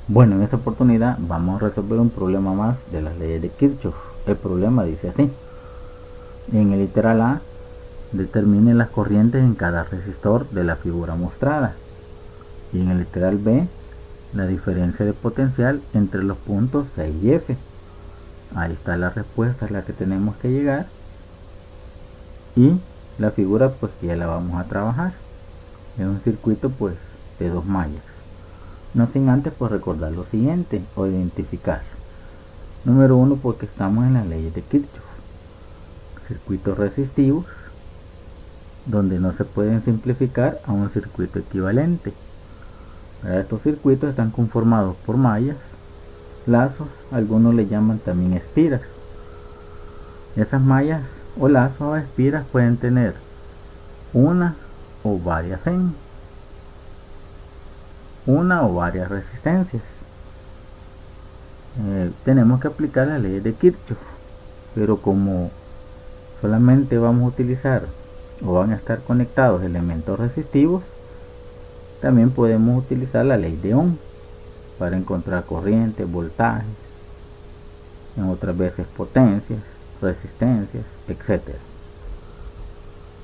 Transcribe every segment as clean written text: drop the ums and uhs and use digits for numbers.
Bueno, en esta oportunidad vamos a resolver un problema más de las leyes de Kirchhoff. El problema dice así: en el literal A, determine las corrientes en cada resistor de la figura mostrada. Y en el literal B, la diferencia de potencial entre los puntos C y F. Ahí está la respuesta, es la que tenemos que llegar. Y la figura pues que ya la vamos a trabajar. Es un circuito pues de dos mallas. No sin antes pues recordar lo siguiente o identificar. Número 1, porque estamos en las leyes de Kirchhoff. Circuitos resistivos, donde no se pueden simplificar a un circuito equivalente. Estos circuitos están conformados por mallas, lazos, algunos le llaman también espiras. Esas mallas o lazos o espiras pueden tener una o varias resistencias. Tenemos que aplicar las leyes de Kirchhoff, pero como solamente vamos a utilizar o van a estar conectados elementos resistivos, también podemos utilizar la ley de Ohm para encontrar corrientes, voltajes, en otras veces potencias, resistencias, etc.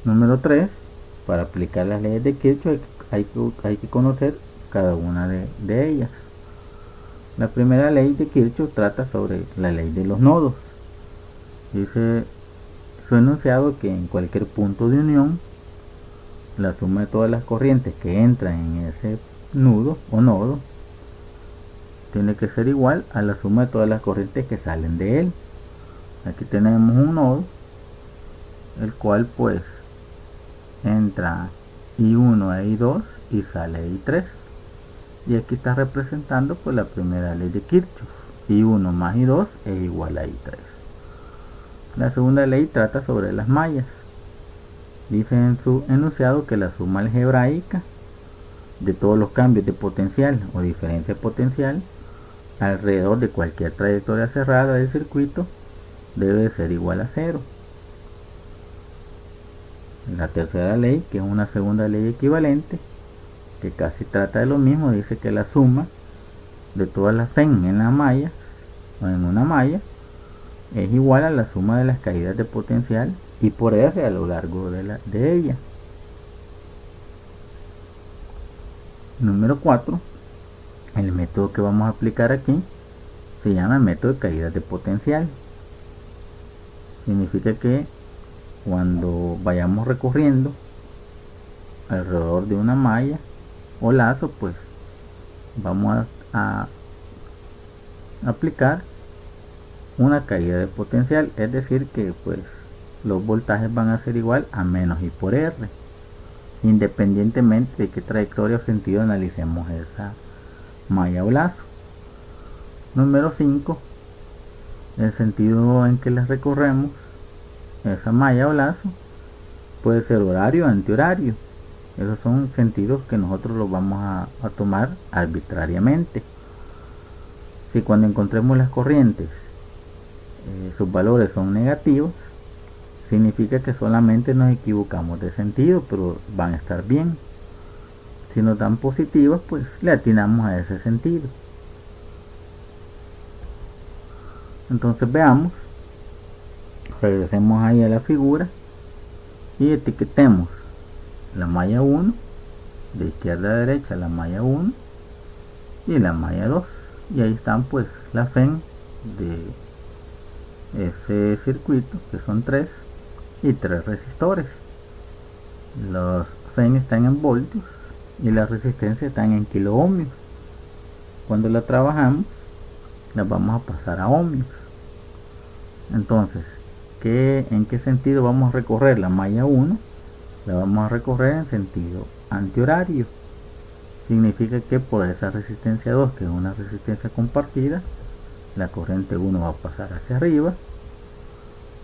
Número 3, para aplicar las leyes de Kirchhoff hay que conocer cada una de ellas. La primera ley de Kirchhoff trata sobre la ley de los nodos. Dice su enunciado que en cualquier punto de unión, la suma de todas las corrientes que entran en ese nudo o nodo tiene que ser igual a la suma de todas las corrientes que salen de él. Aquí tenemos un nodo, el cual pues entra I1 a I2 y sale I3. Y aquí está representando pues la primera ley de Kirchhoff: I1 más I2 es igual a I3. La segunda ley trata sobre las mallas. Dice en su enunciado que la suma algebraica de todos los cambios de potencial o diferencia potencial alrededor de cualquier trayectoria cerrada del circuito debe ser igual a 0. La tercera ley, que es una segunda ley equivalente, que casi trata de lo mismo, dice que la suma de todas las FEN en la malla o en una malla es igual a la suma de las caídas de potencial y por R a lo largo de ella. Número 4, el método que vamos a aplicar aquí se llama método de caídas de potencial. Significa que cuando vayamos recorriendo alrededor de una malla o lazo, pues vamos a aplicar una caída de potencial, es decir que pues los voltajes van a ser igual a menos I por R, independientemente de qué trayectoria o sentido analicemos esa malla o lazo. Número 5, el sentido en que les recorremos esa malla o lazo puede ser horario o antihorario. Esos son sentidos que nosotros los vamos a tomar arbitrariamente. Si cuando encontremos las corrientes sus valores son negativos, significa que solamente nos equivocamos de sentido, pero van a estar bien. Si nos dan positivos, pues le atinamos a ese sentido. Entonces veamos, regresemos ahí a la figura y etiquetemos la malla 1, de izquierda a derecha la malla 1 y la malla 2, y ahí están pues la FEN de ese circuito, que son 3 y 3 resistores. Los FEN están en voltios y las resistencias están en kiloohmios. Cuando la trabajamos las vamos a pasar a ohmios. Entonces, ¿en qué sentido vamos a recorrer la malla 1? La vamos a recorrer en sentido antihorario. Significa que por esa resistencia 2, que es una resistencia compartida, la corriente 1 va a pasar hacia arriba,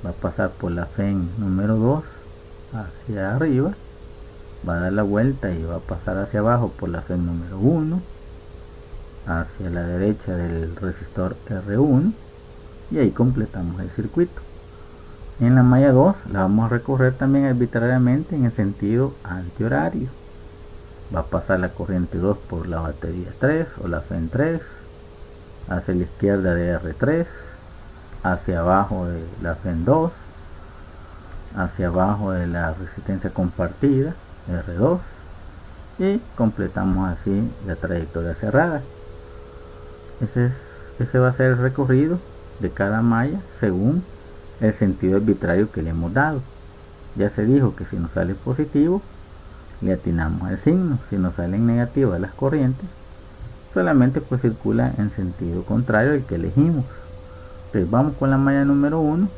va a pasar por la FEN número 2 hacia arriba, va a dar la vuelta y va a pasar hacia abajo por la FEN número 1 hacia la derecha del resistor R1, y ahí completamos el circuito. En la malla 2 la vamos a recorrer también arbitrariamente en el sentido antihorario. Va a pasar la corriente 2 por la batería 3 o la FEN 3, hacia la izquierda de R3, hacia abajo de la FEN 2, hacia abajo de la resistencia compartida R2 y completamos así la trayectoria cerrada. Ese va a ser el recorrido de cada malla según el sentido arbitrario que le hemos dado. Ya se dijo que si nos sale positivo le atinamos el signo, si nos salen negativas las corrientes solamente pues circula en sentido contrario al que elegimos. Entonces vamos con la malla número 1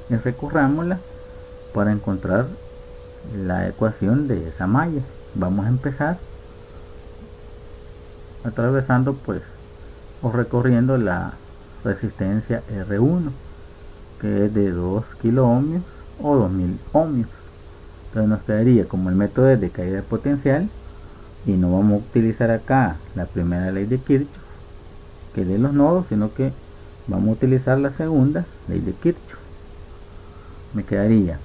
y recorrámosla para encontrar la ecuación de esa malla. Vamos a empezar atravesando pues o recorriendo la resistencia R1, que es de 2 kiloohmios o 2000 ohmios. Entonces nos quedaría, como el método es de caída de potencial y no vamos a utilizar acá la primera ley de Kirchhoff, que es de los nodos, sino que vamos a utilizar la segunda ley de Kirchhoff. Me quedaría,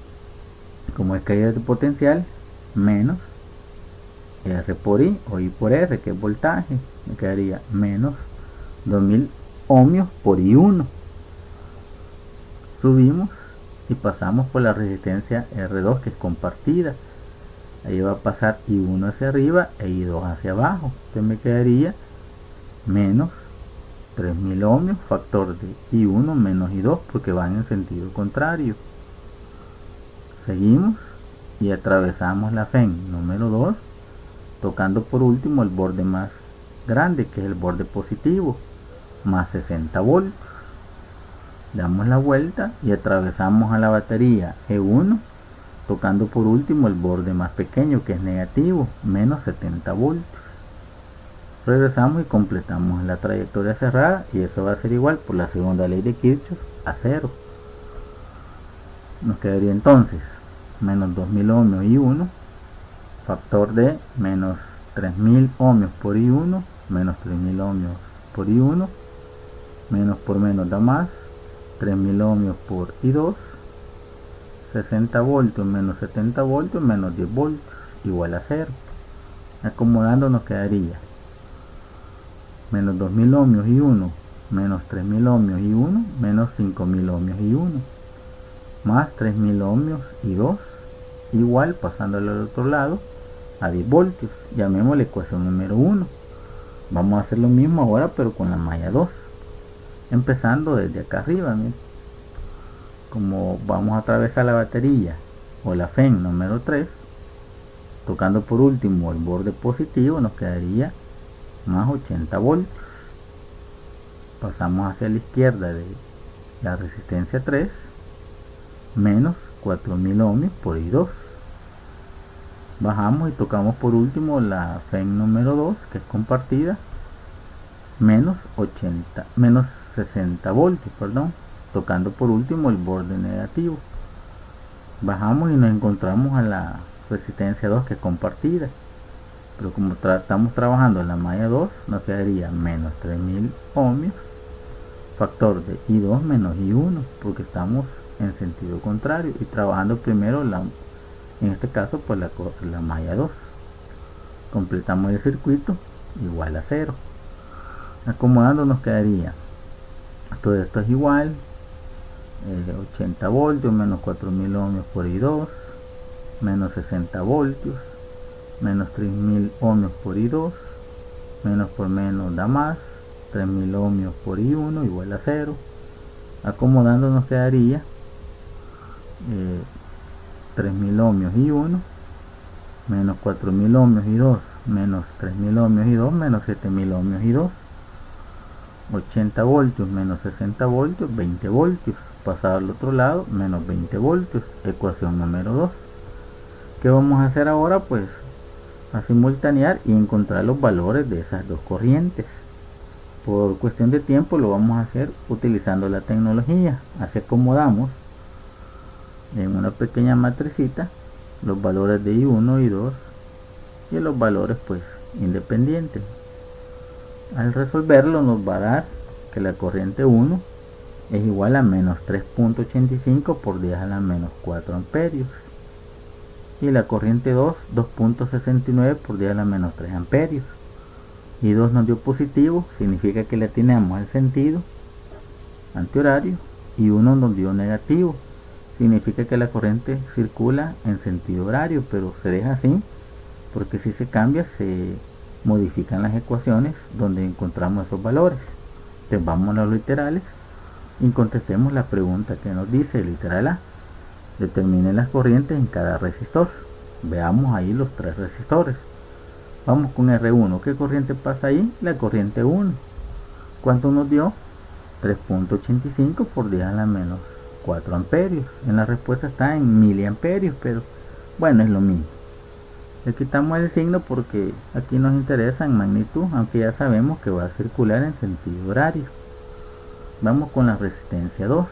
como es caída de potencial, menos R por I o I por R, que es voltaje, me quedaría menos 2000 ohmios por I1. Subimos y pasamos por la resistencia R2, que es compartida. Ahí va a pasar I1 hacia arriba e I2 hacia abajo. Entonces me quedaría menos 3000 ohmios, factor de I1 menos I2, porque van en sentido contrario. Seguimos y atravesamos la FEN número 2, tocando por último el borde más grande, que es el borde positivo, más 60 voltios. Damos la vuelta y atravesamos a la batería E1, tocando por último el borde más pequeño, que es negativo, menos 70 voltios. Regresamos y completamos la trayectoria cerrada, y eso va a ser igual por la segunda ley de Kirchhoff a 0. Nos quedaría entonces menos 2000 ohmios I1, factor de menos 3000 ohmios por I1, menos 3000 ohmios por I1, menos por menos da más, 3000 ohmios por I2, 60 voltios menos 70 voltios menos 10 voltios igual a 0. Acomodando nos quedaría menos 2000 ohmios I1 menos 3000 ohmios I1 menos 5000 ohmios I1 más 3000 ohmios I2 igual, pasándole al otro lado, a 10 voltios. Llamemos la ecuación número 1. Vamos a hacer lo mismo ahora pero con la malla 2, empezando desde acá arriba. Miren, como vamos a atravesar la batería o la FEN número 3, tocando por último el borde positivo, nos quedaría más 80 voltios. Pasamos hacia la izquierda de la resistencia 3, menos 4000 ohmios por I2. Bajamos y tocamos por último la FEN número 2, que es compartida, menos 60 voltios, tocando por último el borde negativo. Bajamos y nos encontramos a la resistencia 2, que es compartida, pero como estamos trabajando en la malla 2, nos quedaría menos 3000 ohmios, factor de I2 menos I1, porque estamos en sentido contrario y trabajando primero en este caso pues la malla 2. Completamos el circuito igual a 0. Acomodando nos quedaría, todo esto es igual, 80 voltios menos 4000 ohmios por I2, menos 60 voltios, menos 3000 ohmios por I2, menos por menos da más, 3000 ohmios por I1 igual a 0. Acomodando nos quedaría 3000 ohmios I1 menos 4000 ohmios I2 menos 3000 ohmios I2 menos 7000 ohmios I2, 80 voltios menos 60 voltios, 20 voltios, pasado al otro lado, menos 20 voltios, ecuación número 2. ¿Qué vamos a hacer ahora? Pues a simultanear y encontrar los valores de esas dos corrientes. Por cuestión de tiempo lo vamos a hacer utilizando la tecnología. Así acomodamos en una pequeña matricita los valores de I1 y I2 y los valores pues independientes. Al resolverlo nos va a dar que la corriente 1 es igual a menos 3.85 por 10 a la menos 4 amperios y la corriente 2 2.69 por 10 a la menos 3 amperios. y 2 nos dio positivo, significa que le atinamos el sentido antihorario, y 1 nos dio negativo, significa que la corriente circula en sentido horario, pero se deja así porque si se cambia se modifican las ecuaciones donde encontramos esos valores. Entonces vamos a los literales y contestemos la pregunta que nos dice literal A. Determine las corrientes en cada resistor. Veamos ahí los 3 resistores. Vamos con R1. ¿Qué corriente pasa ahí? La corriente 1. ¿Cuánto nos dio? 3.85 por 10 a la menos 4 amperios. En la respuesta está en miliamperios, pero bueno, es lo mismo. Le quitamos el signo porque aquí nos interesa en magnitud, aunque ya sabemos que va a circular en sentido horario. Vamos con la resistencia 2,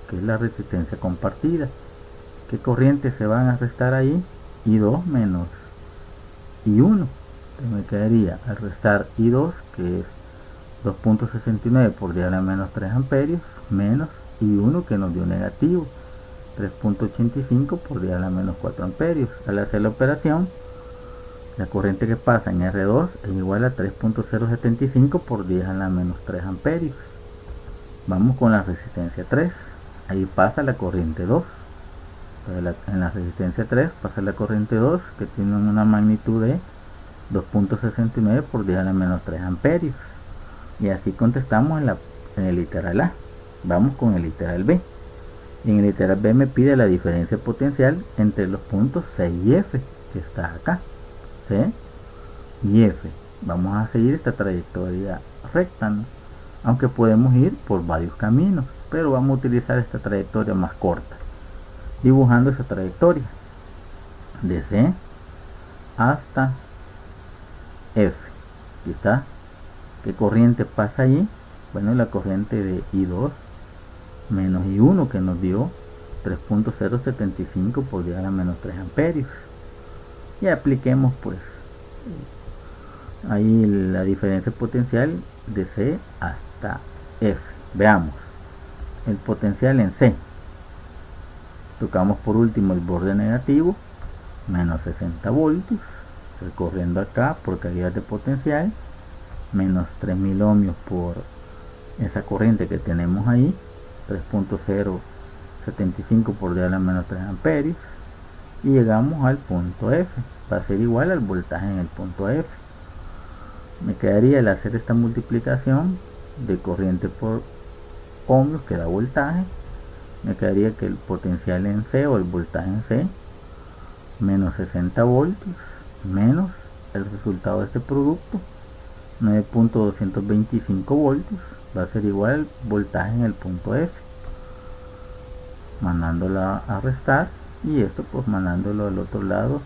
que es la resistencia compartida. ¿Qué corrientes se van a restar ahí? I2 menos I1. Entonces me quedaría al restar I2, que es 2.69 por 10 a la menos 3 amperios, menos I1 que nos dio negativo, 3.85 por 10 a la menos 4 amperios. Al hacer la operación, la corriente que pasa en R2 es igual a 3.075 por 10 a la menos 3 amperios. Vamos con la resistencia 3. Ahí pasa la corriente 2. En la resistencia 3 pasa la corriente 2, que tiene una magnitud de 2.69 por 10 a la menos 3 amperios. Y así contestamos en el literal A. Vamos con el literal B. En el literal B me pide la diferencia potencial entre los puntos C y F, que está acá. C y F. Vamos a seguir esta trayectoria recta, ¿no? Aunque podemos ir por varios caminos, pero vamos a utilizar esta trayectoria más corta, dibujando esa trayectoria de C hasta F. Aquí está. ¿Qué corriente pasa allí? Bueno, la corriente de I2 menos I1, que nos dio 3.075 por 10 a la menos 3 amperios. Y apliquemos pues ahí la diferencia potencial de C hasta F. Veamos el potencial en C. Tocamos por último el borde negativo, menos 60 voltios, recorriendo acá por calidad de potencial, menos 3000 ohmios por esa corriente que tenemos ahí, 3.075 por 10 a la menos 3 amperios, y llegamos al punto F. Va a ser igual al voltaje en el punto F. Me quedaría el hacer esta multiplicación de corriente por ohmios que da voltaje. Me quedaría que el potencial en C o el voltaje en C menos 60 voltios menos el resultado de este producto, 9.225 voltios, va a ser igual al voltaje en el punto F, mandándola a restar, y esto pues mandándolo al otro lado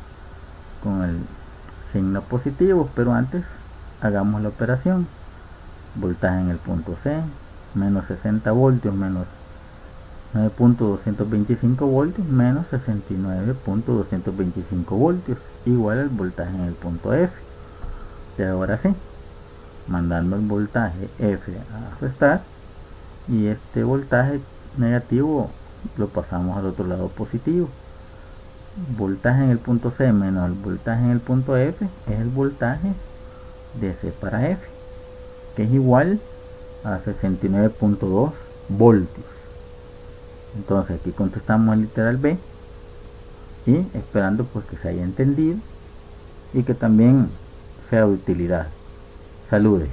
con el signo positivo. Pero antes hagamos la operación. Voltaje en el punto C, menos 60 voltios menos 9.225 voltios menos 69.225 voltios, igual al voltaje en el punto F. Y ahora sí, mandando el voltaje F a restar, y este voltaje negativo lo pasamos al otro lado positivo. Voltaje en el punto C menos el voltaje en el punto F es el voltaje de C para F, que es igual a 69.2 voltios. Entonces aquí contestamos el literal B, y esperando pues que se haya entendido y que también sea de utilidad. Saludes.